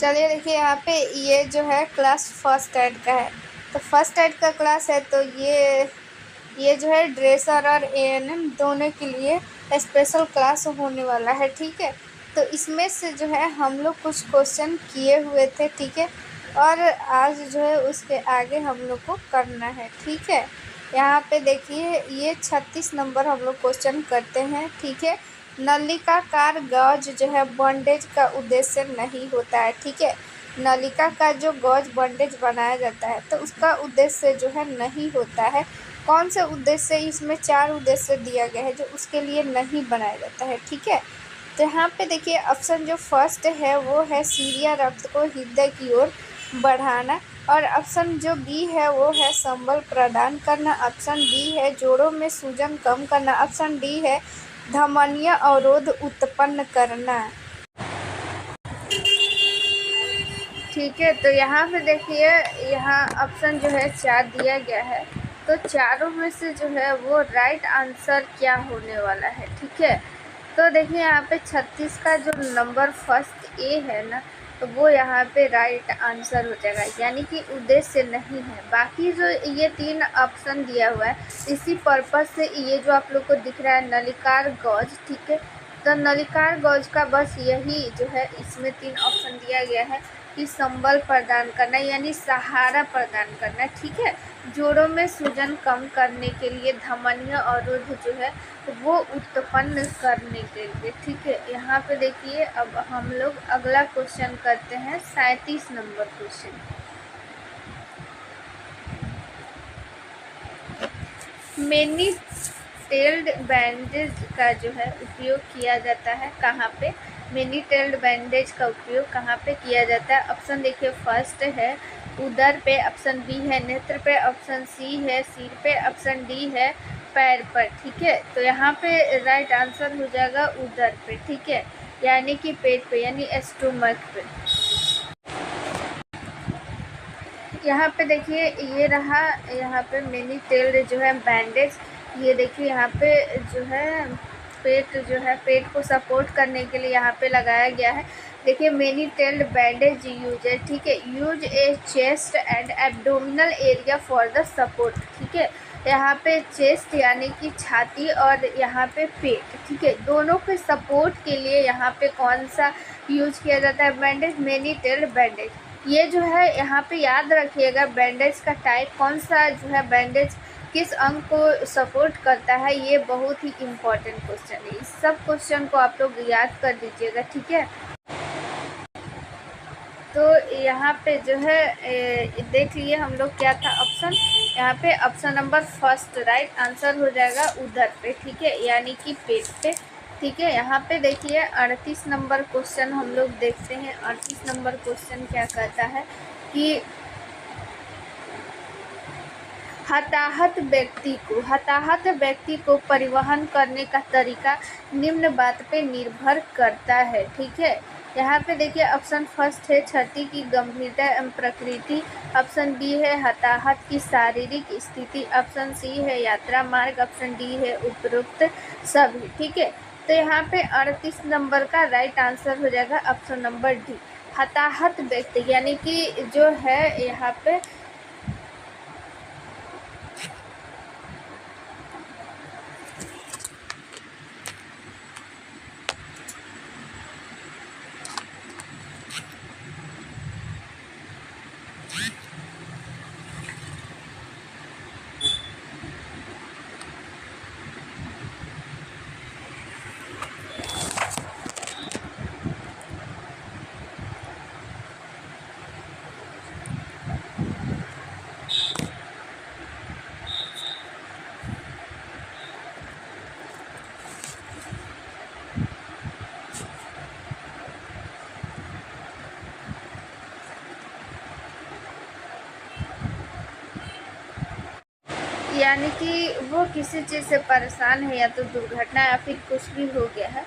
चलिए देखिए यहाँ पे ये जो है क्लास फर्स्ट एड का है। तो फर्स्ट एड का क्लास है तो ये जो है ड्रेसर और एएनएम दोनों के लिए स्पेशल क्लास होने वाला है। ठीक है, तो इसमें से जो है हम लोग कुछ क्वेश्चन किए हुए थे। ठीक है, और आज जो है उसके आगे हम लोग को करना है। ठीक है, यहाँ पे देखिए ये 36 नंबर हम लोग क्वेश्चन करते हैं। ठीक है, नलिकाकार गॉज जो है बॉन्डेज का उद्देश्य नहीं होता है। ठीक है, नलिका का जो गॉज बॉन्डेज बनाया जाता है तो उसका उद्देश्य जो है नहीं होता है। कौन से उद्देश्य? इसमें 4 उद्देश्य दिया गया है जो उसके लिए नहीं बनाया जाता है। ठीक है, तो यहाँ पे देखिए ऑप्शन जो फर्स्ट है वो है सीरिया रक्त को हृदय की ओर बढ़ाना, और ऑप्शन जो बी है वो है संबल प्रदान करना, ऑप्शन बी है जोड़ों में सूजन कम करना, ऑप्शन डी है धमनीय अवरोध उत्पन्न करना। ठीक है, तो यहाँ पे देखिए यहाँ ऑप्शन जो है 4 दिया गया है, तो चारों में से जो है वो राइट आंसर क्या होने वाला है। ठीक है, तो देखिए यहाँ पे 36 का जो नंबर फर्स्ट ए है ना, तो वो यहाँ पे राइट आंसर हो जाएगा, यानी कि उद्देश्य नहीं है। बाकी जो ये 3 ऑप्शन दिया हुआ है इसी पर्पज से ये जो आप लोग को दिख रहा है नलिकार गॉज, ठीक है, तो नलिकार गॉज का बस यही जो है इसमें 3 ऑप्शन दिया गया है कि संबल प्रदान करना यानी सहारा प्रदान करना। ठीक है, जोड़ों में सूजन कम करने के लिए, धमनीय अवरोध जो है वो उत्पन्न करने के लिए। ठीक है, यहाँ पे देखिए अब हम लोग अगला क्वेश्चन करते हैं 37 number question. Many tailed bandage का जो है उपयोग किया जाता है कहाँ पे? मेनी टेल्ड बैंडेज का उपयोग कहाँ पे किया जाता है? ऑप्शन देखिए फर्स्ट है उदर पे, ऑप्शन बी है नेत्र पे, ऑप्शन सी है सिर पे, ऑप्शन डी है पैर पर। ठीक है, तो यहाँ पे राइट आंसर हो जाएगा उदर पे। ठीक है, यानी कि पेट पे यानी स्टोमक पे। यहाँ पे देखिए ये रहा, यहाँ पे मेनी टेल्ड जो है बैंडेज, ये देखिए यहाँ पे जो है पेट जो है पेट को सपोर्ट करने के लिए यहाँ पे लगाया गया है। देखिए मेनी टेल्ड बैंडेज यूज है। ठीक है, use A chest and abdominal area for the support. ठीक है, यहाँ पे चेस्ट यानी कि छाती और यहाँ पे पेट, ठीक है, दोनों के सपोर्ट के लिए यहाँ पे कौन सा यूज किया जाता है? Bandage, many tailed bandage. ये जो है यहाँ पे याद रखिएगा बैंडेज का टाइप कौन सा जो है, बैंडेज किस अंग को सपोर्ट करता है, ये बहुत ही इम्पोर्टेंट क्वेश्चन है। इस सब क्वेश्चन को आप लोग याद कर दीजिएगा। ठीक है, तो यहाँ पे जो है देख लिए हम लोग क्या था ऑप्शन, यहाँ पे option number first right answer हो जाएगा उधर पे। ठीक है, यानी कि पेट पे। ठीक है, यहाँ पे देखिए 38 नंबर क्वेश्चन हम लोग देखते हैं। 38 नंबर क्वेश्चन क्या कहता है कि हताहत व्यक्ति को परिवहन करने का तरीका निम्न बात पे निर्भर करता है। ठीक है, यहाँ पे देखिए ऑप्शन फर्स्ट है क्षति की गंभीरता एवं प्रकृति, ऑप्शन बी है हताहत की शारीरिक स्थिति, ऑप्शन सी है यात्रा मार्ग, ऑप्शन डी है उपरोक्त सभी। ठीक है, तो यहाँ पे 38 नंबर का राइट आंसर हो जाएगा ऑप्शन नंबर डी, हताहत व्यक्ति, यानी कि जो है यहाँ पे यानी कि वो किसी चीज़ से परेशान है या तो दुर्घटना या फिर कुछ भी हो गया है,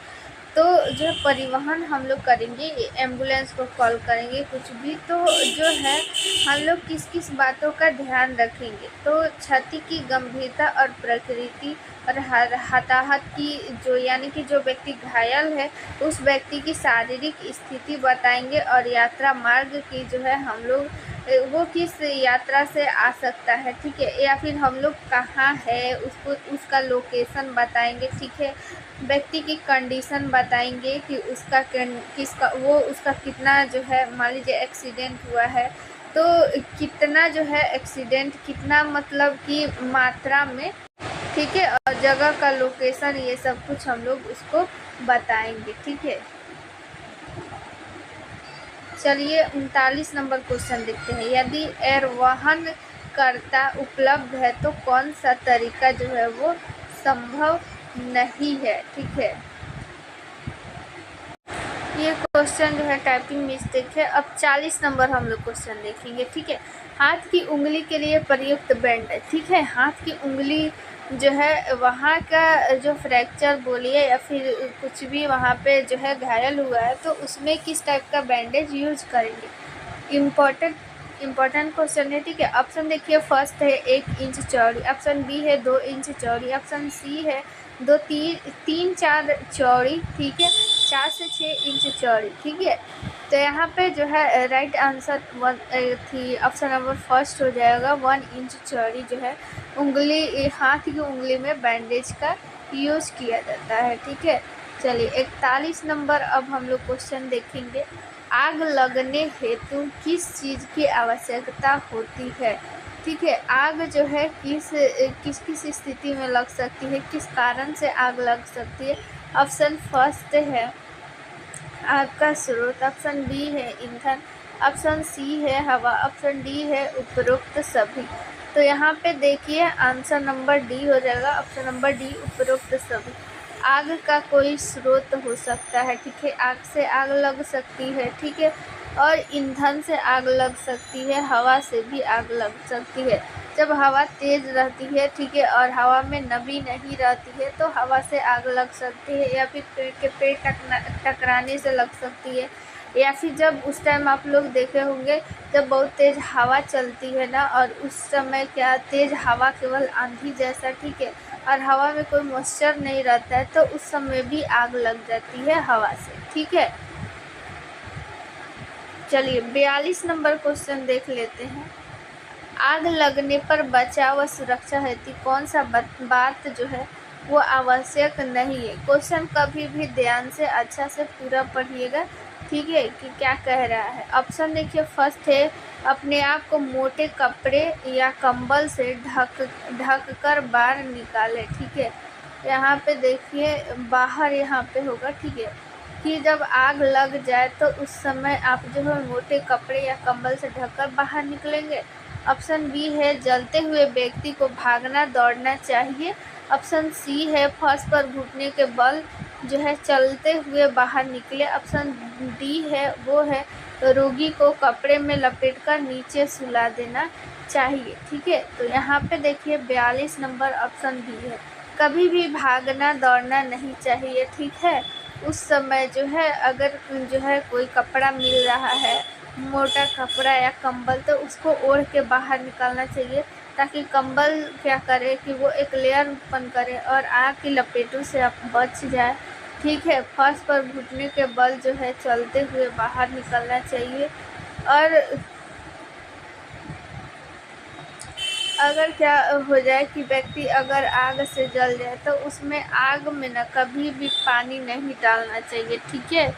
तो जो है परिवहन हम लोग करेंगे, एम्बुलेंस को कॉल करेंगे, कुछ भी, तो जो है हम लोग किस किस बातों का ध्यान रखेंगे। तो क्षति की गंभीरता और प्रकृति और हताहत की जो यानी कि जो व्यक्ति घायल है उस व्यक्ति की शारीरिक स्थिति बताएंगे और यात्रा मार्ग की जो है हम लोग वो किस यात्रा से आ सकता है, ठीक है, या फिर हम लोग कहाँ है उसको उसका लोकेशन बताएंगे, ठीक है। व्यक्ति की कंडीशन बताएंगे कि उसका कितना जो है, मान लीजिए एक्सीडेंट हुआ है तो कितना जो है एक्सीडेंट, कितना मतलब कि मात्रा में, ठीक है, और जगह का लोकेशन, ये सब कुछ हम लोग उसको बताएंगे, ठीक है। चलिए 39 नंबर क्वेश्चन देखते हैं। यदि एयरवहन करता उपलब्ध है तो कौन सा तरीका जो है वो संभव नहीं है, ठीक है। ये क्वेश्चन जो है टाइपिंग मिस्टेक है। अब 40 नंबर हम लोग क्वेश्चन देखेंगे, ठीक है। हाथ की उंगली के लिए प्रयुक्त बैंड है, ठीक है। हाथ की उंगली जो है वहाँ का जो फ्रैक्चर बोलिए या फिर कुछ भी वहाँ पे जो है घायल हुआ है तो उसमें किस टाइप का बैंडेज यूज करेंगे। इम्पोर्टेंट क्वेश्चन है, ठीक है। ऑप्शन देखिए, फर्स्ट है 1 इंच चौड़ी, ऑप्शन बी है 2 इंच चौड़ी, ऑप्शन सी है 3-4 चौड़ी, ठीक है, 4 से 6 इंच चौड़ी, ठीक है। तो यहाँ पे जो है right answer option number first हो जाएगा। 1 इंच चौड़ी जो है उंगली, हाथ की उंगली में बैंडेज का यूज किया जाता है, ठीक है। चलिए 41 नंबर अब हम लोग क्वेश्चन देखेंगे। आग लगने हेतु किस चीज़ की आवश्यकता होती है, ठीक है। आग जो है किस किस स्थिति में लग सकती है, किस कारण से आग लग सकती है। ऑप्शन फर्स्ट है आग का स्रोत, ऑप्शन बी है ईंधन, ऑप्शन सी है हवा, ऑप्शन डी है उपरोक्त सभी। तो यहाँ पे देखिए आंसर नंबर डी हो जाएगा, ऑप्शन नंबर डी उपरोक्त सभी। आग का कोई स्रोत हो सकता है, ठीक है, आग से आग लग सकती है, ठीक है, और ईंधन से आग लग सकती है, हवा से भी आग लग सकती है। जब हवा तेज़ रहती है, ठीक है, और हवा में नमी नहीं रहती है तो हवा से आग लग सकती है, या फिर पेड़ के पेड़ टकराने से लग सकती है, या फिर जब उस टाइम आप लोग देखे होंगे जब बहुत तेज़ हवा चलती है ना, और उस समय क्या तेज़ हवा केवल आंधी जैसा, ठीक है, और हवा में कोई मॉइस्चर नहीं रहता है तो उस समय भी आग लग जाती है हवा से, ठीक है। चलिए 42 नंबर क्वेश्चन देख लेते हैं। आग लगने पर बचाव व सुरक्षा हेतु कौन सा बात जो है वो आवश्यक नहीं है। क्वेश्चन कभी भी ध्यान से अच्छा से पूरा पढ़िएगा, ठीक है, कि क्या कह रहा है। ऑप्शन देखिए, फर्स्ट है अपने आप को मोटे कपड़े या कंबल से ढक कर बाहर निकालें, ठीक है। यहाँ पे देखिए बाहर यहाँ पे होगा, ठीक है, कि जब आग लग जाए तो उस समय आप जो है मोटे कपड़े या कंबल से ढककर बाहर निकलेंगे। ऑप्शन बी है जलते हुए व्यक्ति को भागना दौड़ना चाहिए। ऑप्शन सी है फर्श पर घुटने के बल जो है चलते हुए बाहर निकले। ऑप्शन डी है वो है रोगी को कपड़े में लपेटकर नीचे सुला देना चाहिए, ठीक है। तो यहाँ पे देखिए 42 नंबर ऑप्शन बी है, कभी भी भागना दौड़ना नहीं चाहिए, ठीक है। उस समय जो है अगर जो है कोई कपड़ा मिल रहा है, मोटा कपड़ा या कंबल, तो उसको ओढ़ के बाहर निकालना चाहिए ताकि कंबल क्या करे कि वो एक लेयर उत्पन्न करे और आग की लपेटों से आप बच जाए, ठीक है। फर्श पर घुटने के बल जो है चलते हुए बाहर निकलना चाहिए। और अगर क्या हो जाए कि व्यक्ति अगर आग से जल जाए तो उसमें आग में ना कभी भी पानी नहीं डालना चाहिए, ठीक है।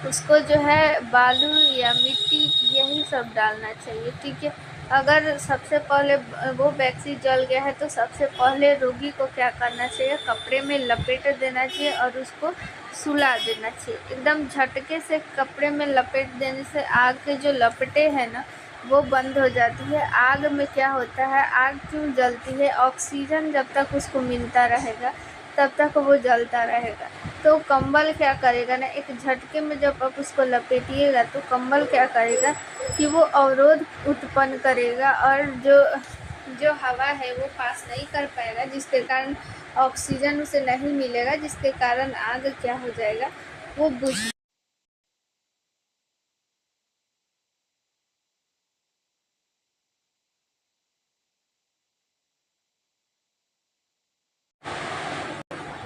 उसको जो है बालू या मिट्टी यही सब डालना चाहिए, ठीक है। अगर सबसे पहले वो व्यक्ति जल गया है तो सबसे पहले रोगी को क्या करना चाहिए, कपड़े में लपेट देना चाहिए और उसको सुला देना चाहिए। एकदम झटके से कपड़े में लपेट देने से आग के जो लपटें हैं ना वो बंद हो जाती है। आग में क्या होता है, आग क्यों जलती है, ऑक्सीजन जब तक उसको मिलता रहेगा तब तक वो जलता रहेगा। तो कंबल क्या करेगा ना, एक झटके में जब आप उसको लपेटिएगा तो कंबल क्या करेगा कि वो अवरोध उत्पन्न करेगा और जो हवा है वो पास नहीं कर पाएगा, जिसके कारण ऑक्सीजन उसे नहीं मिलेगा, जिसके कारण आग क्या हो जाएगा, वो बुझ।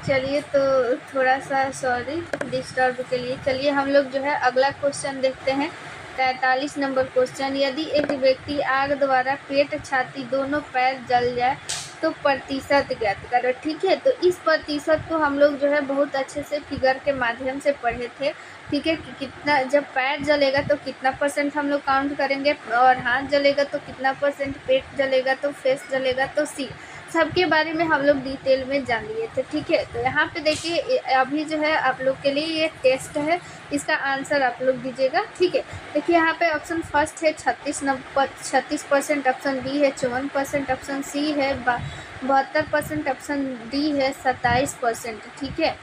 चलिए, तो थोड़ा सा सॉरी डिस्टर्ब के लिए। चलिए हम लोग जो है अगला क्वेश्चन देखते हैं। 43 नंबर क्वेश्चन, यदि एक व्यक्ति आग द्वारा पेट छाती दोनों पैर जल जाए तो प्रतिशत ज्ञात करो। ठीक है, तो इस प्रतिशत को हम लोग जो है बहुत अच्छे से फिगर के माध्यम से पढ़े थे। ठीक है, कि कितना जब पैर जलेगा तो कितना परसेंट हम लोग काउंट करेंगे, और हाथ जलेगा तो कितना परसेंट, पेट जलेगा तो, फेस जलेगा तो, सी सबके बारे में हम लोग डिटेल में जान लिए थे। ठीक है, तो यहाँ पे देखिए अभी जो है आप लोग के लिए ये टेस्ट है, इसका आंसर आप लोग दीजिएगा। ठीक है, देखिए यहाँ पे ऑप्शन फर्स्ट है 36%, ऑप्शन बी है 54%, ऑप्शन सी है 72%, ऑप्शन डी है 27%। ठीक है,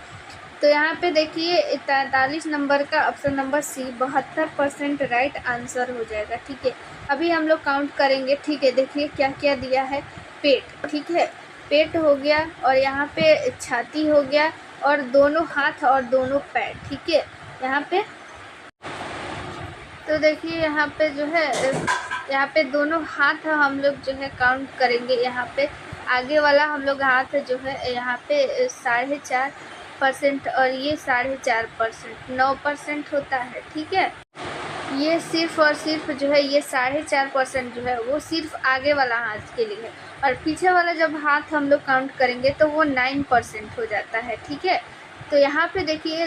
तो यहाँ पे देखिए 43 नंबर का option number C 72% right answer हो जाएगा। ठीक है, अभी हम लोग काउंट करेंगे। ठीक है, देखिए क्या क्या दिया है। पेट, ठीक है, पेट हो गया, और यहाँ पे छाती हो गया, और दोनों हाथ और दोनों पैर। ठीक है, यहाँ पे तो देखिए यहाँ पे जो है यहाँ पे दोनों हाथ हम लोग जो है काउंट करेंगे। यहाँ पे आगे वाला हम लोग हाथ जो है यहाँ पे 4.5% और ये 4.5%, 9% होता है। ठीक है, ये सिर्फ और सिर्फ जो है ये 4.5% जो है वो सिर्फ आगे वाला हाथ के लिए है, और पीछे वाला जब हाथ हम लोग काउंट करेंगे तो वो 9% हो जाता है। ठीक है, तो यहाँ पे देखिए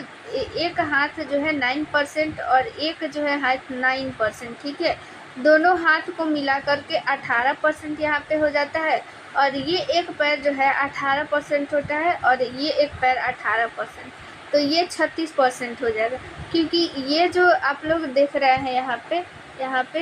एक हाथ जो है 9% और एक जो है हाथ 9%। ठीक है, दोनों हाथ को मिला करके 18% यहाँ पे हो जाता है, और ये एक पैर जो है 18% होता है, और ये एक पैर 18%, तो ये 36% हो जाएगा। क्योंकि ये जो आप लोग देख रहे हैं यहाँ पे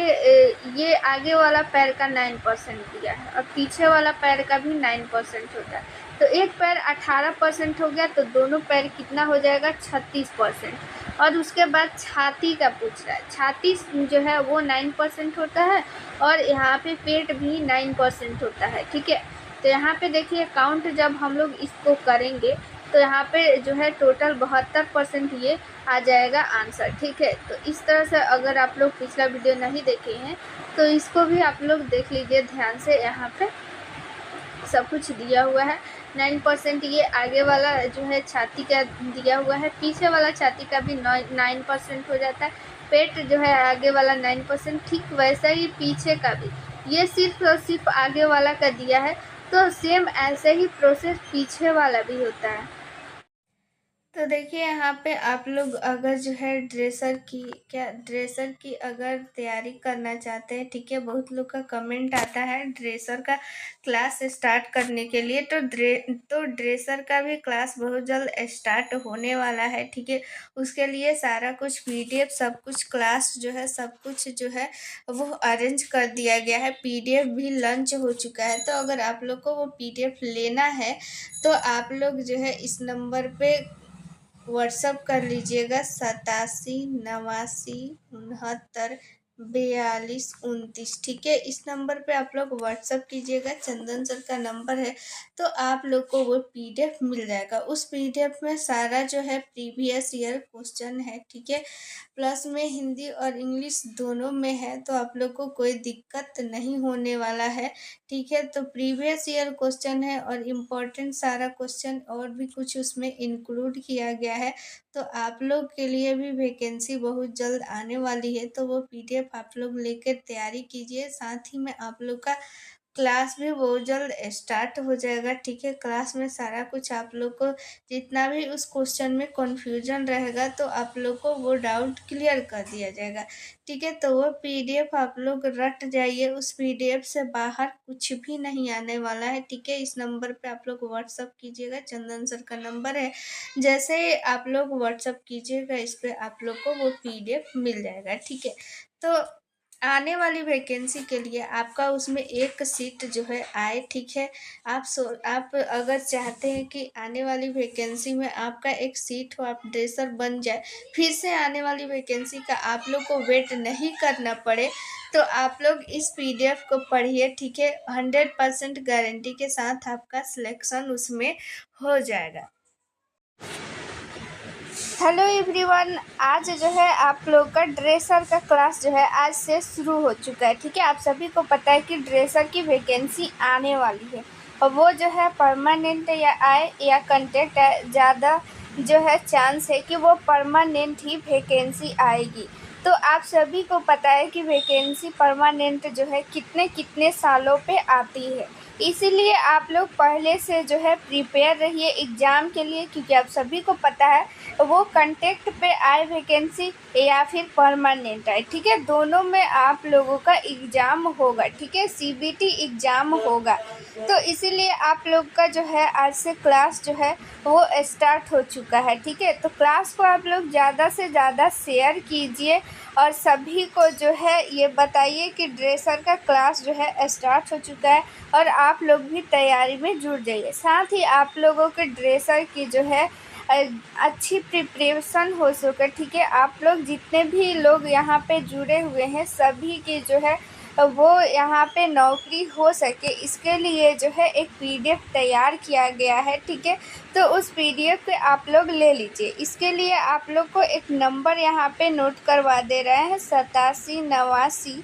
ये आगे वाला पैर का 9% दिया है, और पीछे वाला पैर का भी 9% होता है। तो एक पैर 18% हो गया, तो दोनों पैर कितना हो जाएगा, 36%। और उसके बाद छाती का पूछ रहा है, छाती जो है वो 9% होता है, और यहाँ पे पेट भी 9% होता है। ठीक है, तो यहाँ पे देखिए काउंट जब हम लोग इसको करेंगे तो यहाँ पे जो है टोटल 72% ये आ जाएगा आंसर। ठीक है, तो इस तरह से अगर आप लोग पिछला वीडियो नहीं देखे हैं तो इसको भी आप लोग देख लीजिए ध्यान से। यहाँ पे सब कुछ दिया हुआ है। 9% ये आगे वाला जो है छाती का दिया हुआ है, पीछे वाला छाती का भी 9% हो जाता है। पेट जो है आगे वाला 9%, ठीक वैसा ही पीछे का भी। ये सिर्फ और सिर्फ आगे वाला का दिया है, तो सेम ऐसे ही प्रोसेस पीछे वाला भी होता है। तो देखिए यहाँ पे आप लोग अगर जो है ड्रेसर की अगर तैयारी करना चाहते हैं, ठीक है, बहुत लोग का कमेंट आता है ड्रेसर का क्लास स्टार्ट करने के लिए, तो ड्रेसर का भी क्लास बहुत जल्द स्टार्ट होने वाला है। ठीक है, उसके लिए सारा कुछ पीडीएफ सब कुछ क्लास जो है सब कुछ जो है वो अरेंज कर दिया गया है। पीडीएफ भी लॉन्च हो चुका है, तो अगर आप लोग को वो पीडीएफ लेना है तो आप लोग जो है इस नंबर पे व्हाट्सअप कर लीजिएगा 87 89 69 42 29। ठीक है, इस नंबर पे आप लोग व्हाट्सअप कीजिएगा, चंदन सर का नंबर है, तो आप लोग को वो पीडीएफ मिल जाएगा। उस पीडीएफ में सारा जो है प्रीवियस ईयर क्वेश्चन है। ठीक है, प्लस में हिंदी और इंग्लिश दोनों में है, तो आप लोग को कोई दिक्कत नहीं होने वाला है। ठीक है, तो प्रीवियस ईयर क्वेश्चन है और इम्पोर्टेंट सारा क्वेश्चन और भी कुछ उसमें इंक्लूड किया गया है। तो आप लोग के लिए भी वैकेंसी बहुत जल्द आने वाली है, तो वो पीडीएफ आप लोग लेकर तैयारी कीजिए। साथ ही में आप लोग का क्लास भी बहुत जल्द स्टार्ट हो जाएगा। ठीक है, क्लास में सारा कुछ आप लोग को जितना भी उस क्वेश्चन में कन्फ्यूजन रहेगा तो आप लोग को वो डाउट क्लियर कर दिया जाएगा। ठीक है, तो वो पीडीएफ आप लोग रट जाइए, उस पीडीएफ से बाहर कुछ भी नहीं आने वाला है। ठीक है, इस नंबर पे आप लोग व्हाट्सअप कीजिएगा, चंदन सर का नंबर है। जैसे ही आप लोग व्हाट्सअप कीजिएगा इस पर आप लोग को वो पीडीएफ मिल जाएगा। ठीक है, तो आने वाली वैकेंसी के लिए आपका उसमें एक सीट जो है आए। ठीक है, आप अगर चाहते हैं कि आने वाली वैकेंसी में आपका एक सीट हो, आप ड्रेसर बन जाए, फिर से आने वाली वैकेंसी का आप लोग को वेट नहीं करना पड़े, तो आप लोग इस पीडीएफ को पढ़िए। ठीक है, 100% गारंटी के साथ आपका सिलेक्शन उसमें हो जाएगा। हेलो एवरीवन, आज जो है आप लोग का ड्रेसर का क्लास जो है आज से शुरू हो चुका है। ठीक है, आप सभी को पता है कि ड्रेसर की वैकेंसी आने वाली है और वो जो है परमानेंट या आए या कॉन्ट्रैक्ट है, ज़्यादा जो है चांस है कि वो परमानेंट ही वैकेंसी आएगी। तो आप सभी को पता है कि वैकेंसी परमानेंट जो है कितने कितने सालों पे आती है, इसीलिए आप लोग पहले से जो है प्रिपेयर रहिए एग्ज़ाम के लिए, क्योंकि आप सभी को पता है वो कॉन्ट्रैक्ट पे आए वैकेंसी या फिर परमानेंट आए। ठीक है, दोनों में आप लोगों का एग्ज़ाम होगा। ठीक है, सीबीटी एग्ज़ाम होगा, तो इसीलिए आप लोग का जो है आज से क्लास जो है वो स्टार्ट हो चुका है। ठीक है, तो क्लास को आप लोग ज़्यादा से ज़्यादा शेयर कीजिए और सभी को जो है ये बताइए कि ड्रेसर का क्लास जो है स्टार्ट हो चुका है और आप लोग भी तैयारी में जुट जाइए। साथ ही आप लोगों के ड्रेसर की जो है अच्छी प्रिपरेशन हो सके। ठीक है, आप लोग जितने भी लोग यहाँ पे जुड़े हुए हैं सभी की जो है वो यहाँ पे नौकरी हो सके, इसके लिए जो है एक पीडीएफ तैयार किया गया है। ठीक है, तो उस पीडीएफ को आप लोग ले लीजिए। इसके लिए आप लोग को एक नंबर यहाँ पे नोट करवा दे रहे हैं, 87 89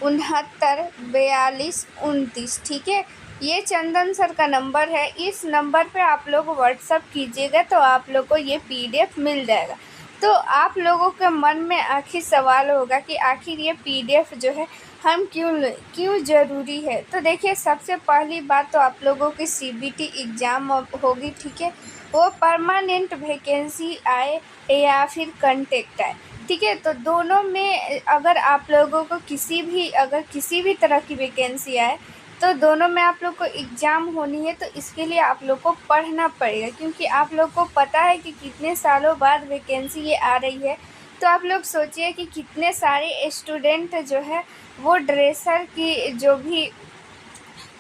69 42 29। ठीक है, ये चंदन सर का नंबर है। इस नंबर पे आप लोग व्हाट्सअप कीजिएगा तो आप लोग को ये पीडीएफ मिल जाएगा। तो आप लोगों के मन में आखिर सवाल होगा कि आखिर ये पीडीएफ जो है हम क्यों ज़रूरी है। तो देखिए, सबसे पहली बात तो आप लोगों की सीबीटी एग्ज़ाम होगी। ठीक है, वो परमानेंट वैकेंसी आए या फिर कॉन्ट्रैक्ट आए। ठीक है, तो दोनों में अगर आप लोगों को किसी भी तरह की वैकेंसी आए तो दोनों में आप लोग को एग्ज़ाम होनी है। तो इसके लिए आप लोग को पढ़ना पड़ेगा, क्योंकि आप लोग को पता है कि कितने सालों बाद वैकेंसी ये आ रही है। तो आप लोग सोचिए कि कितने सारे स्टूडेंट जो है वो ड्रेसर की जो भी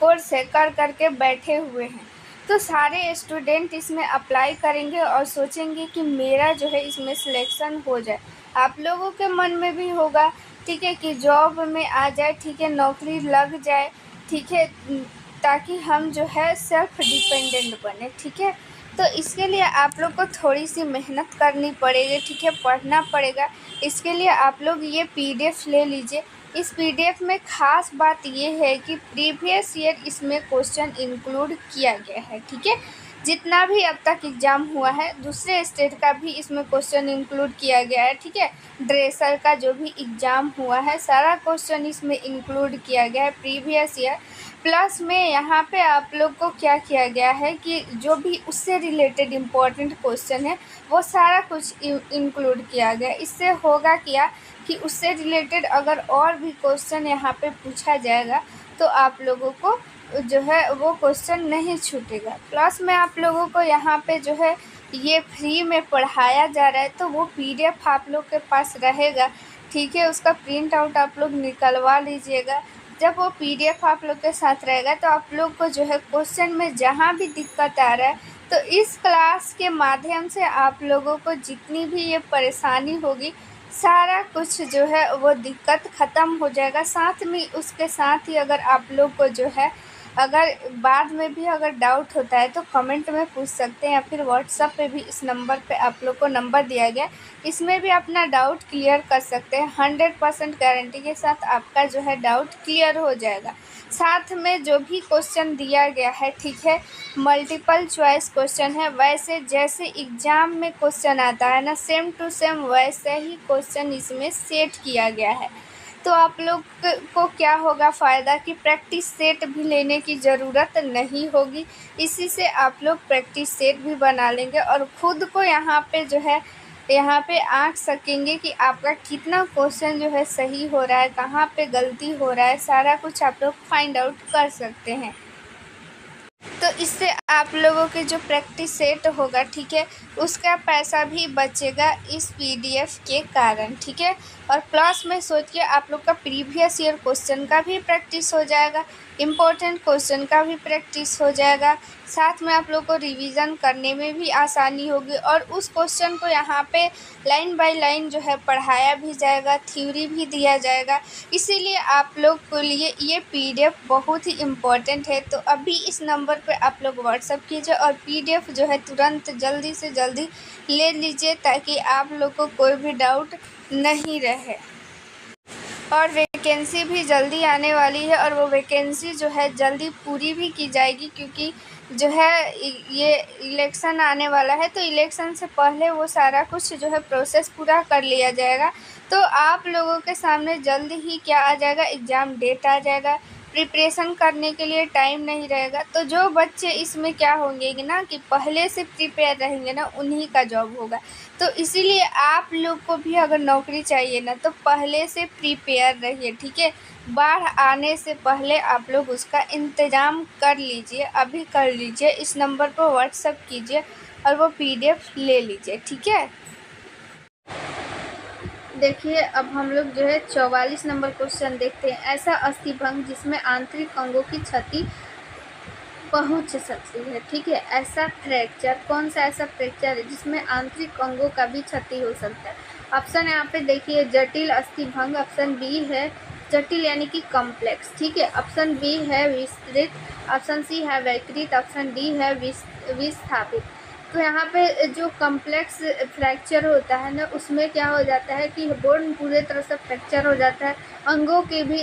कोर्स है कर के बैठे हुए हैं। तो सारे स्टूडेंट इसमें अप्लाई करेंगे और सोचेंगे कि मेरा जो है इसमें सिलेक्शन हो जाए। आप लोगों के मन में भी होगा, ठीक है, कि जॉब में आ जाए, ठीक है, नौकरी लग जाए, ठीक है, ताकि हम जो है सेल्फ डिपेंडेंट बने। ठीक है, तो इसके लिए आप लोग को थोड़ी सी मेहनत करनी पड़ेगी। ठीक है, पढ़ना पड़ेगा। इसके लिए आप लोग ये पीडीएफ ले लीजिए। इस पीडीएफ में ख़ास बात ये है कि प्रीवियस ईयर इसमें क्वेश्चन इंक्लूड किया गया है। ठीक है, जितना भी अब तक एग्ज़ाम हुआ है दूसरे स्टेट का भी इसमें क्वेश्चन इंक्लूड किया गया है। ठीक है, ड्रेसर का जो भी एग्ज़ाम हुआ है सारा क्वेश्चन इसमें इंक्लूड किया गया है प्रीवियस ईयर। प्लस में यहाँ पे आप लोग को क्या किया गया है कि जो भी उससे रिलेटेड इम्पोर्टेंट क्वेश्चन है वो सारा कुछ इंक्लूड किया गया। इससे होगा क्या कि उससे रिलेटेड अगर और भी क्वेश्चन यहाँ पे पूछा जाएगा तो आप लोगों को जो है वो क्वेश्चन नहीं छूटेगा। प्लस में आप लोगों को यहाँ पे जो है ये फ्री में पढ़ाया जा रहा है, तो वो पीडीएफ आप लोग के पास रहेगा। ठीक है, उसका प्रिंट आउट आप लोग निकलवा लीजिएगा। जब वो पीडीएफ आप लोग के साथ रहेगा तो आप लोग को जो है क्वेश्चन में जहाँ भी दिक्कत आ रहा है तो इस क्लास के माध्यम से आप लोगों को जितनी भी ये परेशानी होगी सारा कुछ जो है वो दिक्कत ख़त्म हो जाएगा। साथ में उसके साथ ही अगर आप लोग को जो है अगर बाद में भी अगर डाउट होता है तो कमेंट में पूछ सकते हैं, या फिर व्हाट्सएप पे भी इस नंबर पे आप लोग को नंबर दिया गया, इसमें भी अपना डाउट क्लियर कर सकते हैं। 100% गारंटी के साथ आपका जो है डाउट क्लियर हो जाएगा। साथ में जो भी क्वेश्चन दिया गया है, ठीक है, मल्टीपल चॉइस क्वेश्चन है। वैसे जैसे एग्ज़ाम में क्वेश्चन आता है ना, सेम टू सेम वैसे ही क्वेश्चन इसमें सेट किया गया है। तो आप लोग को क्या होगा फ़ायदा कि प्रैक्टिस सेट भी लेने की ज़रूरत नहीं होगी। इसी से आप लोग प्रैक्टिस सेट भी बना लेंगे और ख़ुद को यहाँ पे आँक सकेंगे कि आपका कितना क्वेश्चन जो है सही हो रहा है, कहाँ पे गलती हो रहा है, सारा कुछ आप लोग फाइंड आउट कर सकते हैं। तो इससे आप लोगों के जो प्रैक्टिस सेट होगा, ठीक है, उसका पैसा भी बचेगा इस पीडीएफ के कारण। ठीक है, और प्लस में सोचिए आप लोग का प्रीवियस ईयर क्वेश्चन का भी प्रैक्टिस हो जाएगा। इम्पोर्टेंट क्वेश्चन का भी प्रैक्टिस हो जाएगा, साथ में आप लोग को रिवीजन करने में भी आसानी होगी और उस क्वेश्चन को यहाँ पे लाइन बाय लाइन जो है पढ़ाया भी जाएगा, थ्योरी भी दिया जाएगा। इसीलिए आप लोग के लिए ये पीडीएफ बहुत ही इम्पोर्टेंट है। तो अभी इस नंबर पे आप लोग व्हाट्सअप कीजिए और पीडीएफ जो है तुरंत जल्दी से जल्दी ले लीजिए, ताकि आप लोग को कोई भी डाउट नहीं रहे। और वैकेंसी भी जल्दी आने वाली है और वो वैकेंसी जो है जल्दी पूरी भी की जाएगी, क्योंकि जो है ये इलेक्शन आने वाला है, तो इलेक्शन से पहले वो सारा कुछ जो है प्रोसेस पूरा कर लिया जाएगा। तो आप लोगों के सामने जल्द ही क्या आ जाएगा, एग्ज़ाम डेट आ जाएगा। प्रिपरेशन करने के लिए टाइम नहीं रहेगा। तो जो बच्चे इसमें क्या होंगे ना कि पहले से प्रिपेयर रहेंगे ना, उन्हीं का जॉब होगा। तो इसीलिए आप लोग को भी अगर नौकरी चाहिए ना, तो पहले से प्रिपेयर रहिए, ठीक है। बाढ़ आने से पहले आप लोग उसका इंतज़ाम कर लीजिए, अभी कर लीजिए। इस नंबर पर व्हाट्सएप कीजिए और वो पीडीएफ ले लीजिए, ठीक है। देखिए अब हम लोग जो है 44 नंबर क्वेश्चन देखते हैं। ऐसा अस्थिभंग जिसमें आंतरिक अंगों की क्षति पहुंच सकती है, ठीक है। ऐसा फ्रैक्चर, कौन सा ऐसा फ्रैक्चर है जिसमें आंतरिक अंगों का भी क्षति हो सकता है। ऑप्शन यहाँ पे देखिए जटिल अस्थिभंग, ऑप्शन बी है जटिल यानी कि कॉम्प्लेक्स, ठीक है। ऑप्शन बी है विस्तृत, ऑप्शन सी है वैकृत, ऑप्शन डी है विस्थापित। तो यहाँ पे जो कॉम्प्लेक्स फ्रैक्चर होता है ना, उसमें क्या हो जाता है कि बोन पूरे तरह से फ्रैक्चर हो जाता है, अंगों की भी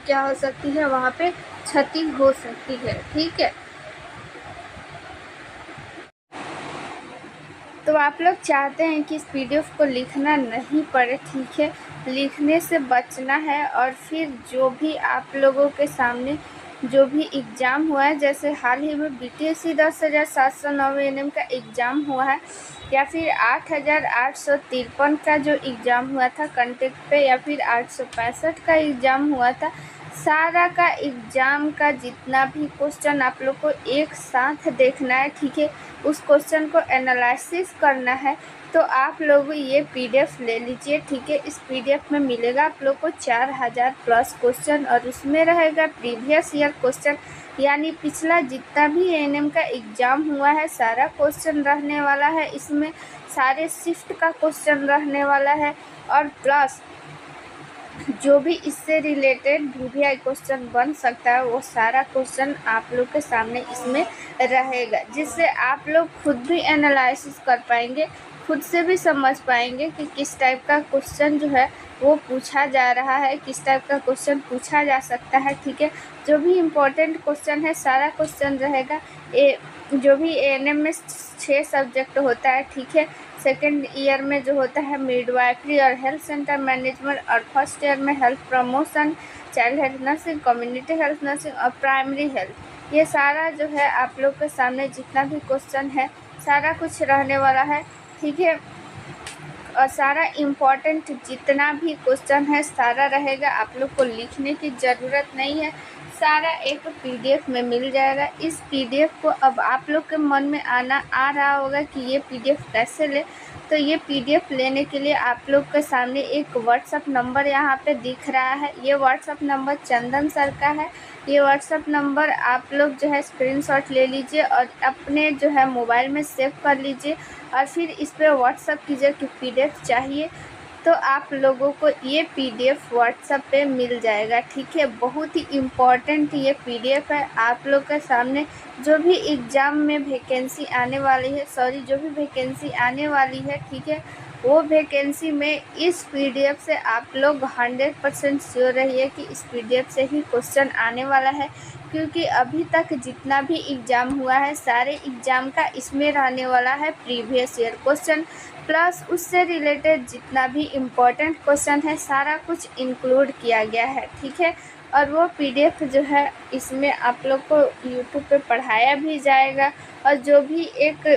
क्या हो सकती है, वहाँ पे क्षति हो सकती है, ठीक है। तो आप लोग चाहते हैं कि इस पीडीएफ को लिखना नहीं पड़े, ठीक है, लिखने से बचना है। और फिर जो भी आप लोगों के सामने जो भी एग्ज़ाम हुआ है, जैसे हाल ही में बीटीएससी 10,709 एएनएम का एग्ज़ाम हुआ है, या फिर 8,853 का जो एग्ज़ाम हुआ था कंटेक्ट पे, या फिर 865 का एग्ज़ाम हुआ था, सारा का एग्ज़ाम का जितना भी क्वेश्चन आप लोग को एक साथ देखना है, ठीक है। उस क्वेश्चन को एनालिसिस करना है। तो आप लोग ये पीडीएफ ले लीजिए, ठीक है। इस पीडीएफ में मिलेगा आप लोग को 4000 प्लस क्वेश्चन और उसमें रहेगा प्रीवियस ईयर क्वेश्चन, यानी पिछला जितना भी एएनएम का एग्ज़ाम हुआ है सारा क्वेश्चन रहने वाला है। इसमें सारे शिफ्ट का क्वेश्चन रहने वाला है और प्लस जो भी इससे रिलेटेड वीवीआई क्वेश्चन बन सकता है, वो सारा क्वेश्चन आप लोग के सामने इसमें रहेगा, जिससे आप लोग खुद भी एनालिसिस कर पाएंगे, खुद से भी समझ पाएंगे कि किस टाइप का क्वेश्चन जो है वो पूछा जा रहा है, किस टाइप का क्वेश्चन पूछा जा सकता है, ठीक है। जो भी इम्पोर्टेंट क्वेश्चन है सारा क्वेश्चन रहेगा। जो भी एएनएम में 6 सब्जेक्ट होता है, ठीक है। सेकेंड ईयर में जो होता है मिडवाइफरी और हेल्थ सेंटर मैनेजमेंट, और फर्स्ट ईयर में health promotion, child health nursing, community health nursing और प्राइमरी हेल्थ। ये सारा जो है आप लोग के सामने जितना भी क्वेश्चन है सारा कुछ रहने वाला है, ठीक है। और सारा इम्पोर्टेंट जितना भी क्वेश्चन है सारा रहेगा, आप लोग को लिखने की ज़रूरत नहीं है, सारा एक पीडीएफ में मिल जाएगा। इस पीडीएफ को अब आप लोग के मन में आ रहा होगा कि ये पीडीएफ कैसे ले। तो ये पीडीएफ लेने के लिए आप लोग के सामने एक व्हाट्सअप नंबर यहाँ पे दिख रहा है। ये व्हाट्सअप नंबर चंदन सर का है। ये व्हाट्सअप नंबर आप लोग जो है स्क्रीनशॉट ले लीजिए और अपने जो है मोबाइल में सेव कर लीजिए और फिर इस पर व्हाट्सअप कीजिए कि पीडीएफ चाहिए। तो आप लोगों को ये पीडीएफ व्हाट्सएप पे मिल जाएगा, ठीक है। बहुत ही इम्पॉर्टेंट ये पीडीएफ है। आप लोग के सामने जो भी एग्ज़ाम में वैकेंसी आने वाली है, जो भी वैकेंसी आने वाली है, ठीक है, वो वैकेंसी में इस पीडीएफ से आप लोग 100% श्योर रहिए कि इस पीडीएफ से ही क्वेश्चन आने वाला है, क्योंकि अभी तक जितना भी एग्ज़ाम हुआ है सारे एग्ज़ाम का इसमें रहने वाला है प्रीवियस ईयर क्वेश्चन, प्लस उससे रिलेटेड जितना भी इम्पोर्टेंट क्वेश्चन है सारा कुछ इंक्लूड किया गया है, ठीक है। और वो पीडीएफ जो है इसमें आप लोग को यूट्यूब पे पढ़ाया भी जाएगा और जो भी एक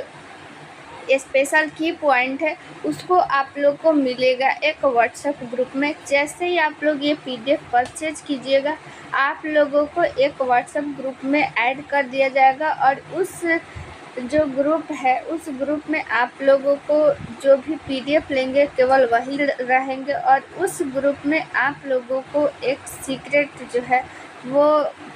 स्पेशल की पॉइंट है उसको आप लोग को मिलेगा एक व्हाट्सएप ग्रुप में। जैसे ही आप लोग ये पीडीएफ परचेज कीजिएगा आप लोगों को एक व्हाट्सएप ग्रुप में ऐड कर दिया जाएगा और उस जो ग्रुप है उस ग्रुप में आप लोगों को जो भी PDF लेंगे केवल वही रहेंगे, और उस ग्रुप में आप लोगों को एक सीक्रेट जो है वो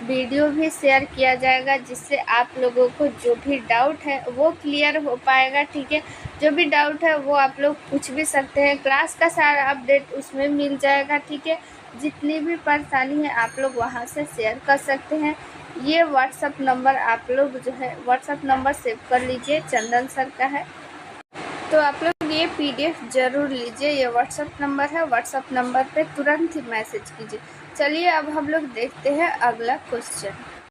वीडियो भी शेयर किया जाएगा, जिससे आप लोगों को जो भी डाउट है वो क्लियर हो पाएगा। ठीक है, जो भी डाउट है वो आप लोग पूछ भी सकते हैं, क्लास का सारा अपडेट उसमें मिल जाएगा। ठीक है, जितनी भी परेशानी है आप लोग वहाँ से शेयर कर सकते हैं। ये व्हाट्सअप नंबर आप लोग जो है व्हाट्सअप नंबर सेव कर लीजिए, चंदन सर का है। तो आप लोग ये PDF ज़रूर लीजिए, ये व्हाट्सअप नंबर है, व्हाट्सअप नंबर पे तुरंत ही मैसेज कीजिए। चलिए अब हम लोग देखते हैं अगला क्वेश्चन।